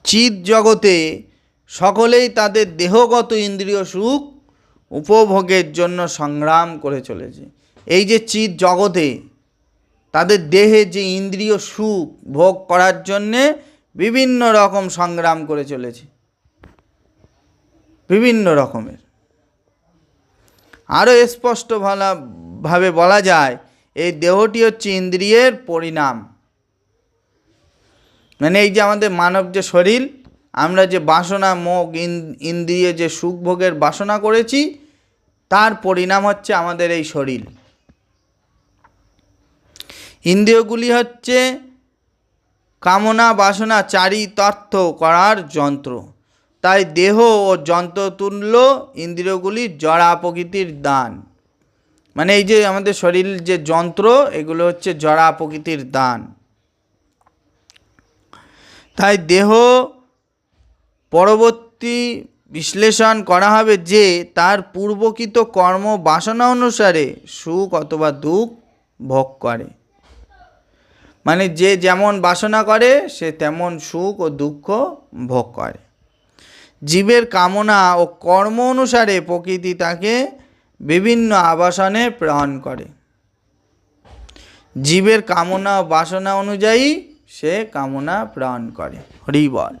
চিৎ জগতে সকলেই তাদের দেহগত ইন্দ্রিয় সুখ উপভোগের জন্য সংগ্রাম করে চলেছে। এই যে চিৎ জগতে তাদের দেহে যে ইন্দ্রিয় সুখ ভোগ করার জন্যে বিভিন্ন রকম সংগ্রাম করে চলেছে, বিভিন্ন রকমের। আরও স্পষ্টভাবে বলা যায় এই দেহটি হচ্ছে ইন্দ্রিয়ের পরিণাম। মানে এই যে আমাদের মানব যে শরীর, আমরা যে বাসনা মোহ ইন্দ্রিয়ে যে সুখ ভোগের বাসনা করেছি, তার পরিণাম হচ্ছে আমাদের এই শরীর। ইন্দ্রিয়গুলি হচ্ছে কামনা বাসনা চারিতার্থ করার যন্ত্র। তাই দেহ ও যন্ত্রতুল্য ইন্দ্রিয়গুলি জড়া প্রকৃতির দান। মানে এই যে আমাদের শরীর যে যন্ত্র, এগুলো হচ্ছে জড়া প্রকৃতির দান। তাই দেহ পরবর্তী বিশ্লেষণ করা হবে যে তার পূর্বকৃত কর্ম বাসনা অনুসারে সুখ অথবা দুঃখ ভোগ করে। মানে যে যেমন বাসনা করে সে তেমন সুখ ও দুঃখ ভোগ করে। জীবের কামনা ও কর্ম অনুসারে প্রকৃতি তাকে বিভিন্ন আবাসনে প্রেরণ করে। জীবের কামনা ও বাসনা অনুযায়ী সে কামনা প্রেরণ করে। হরি বল।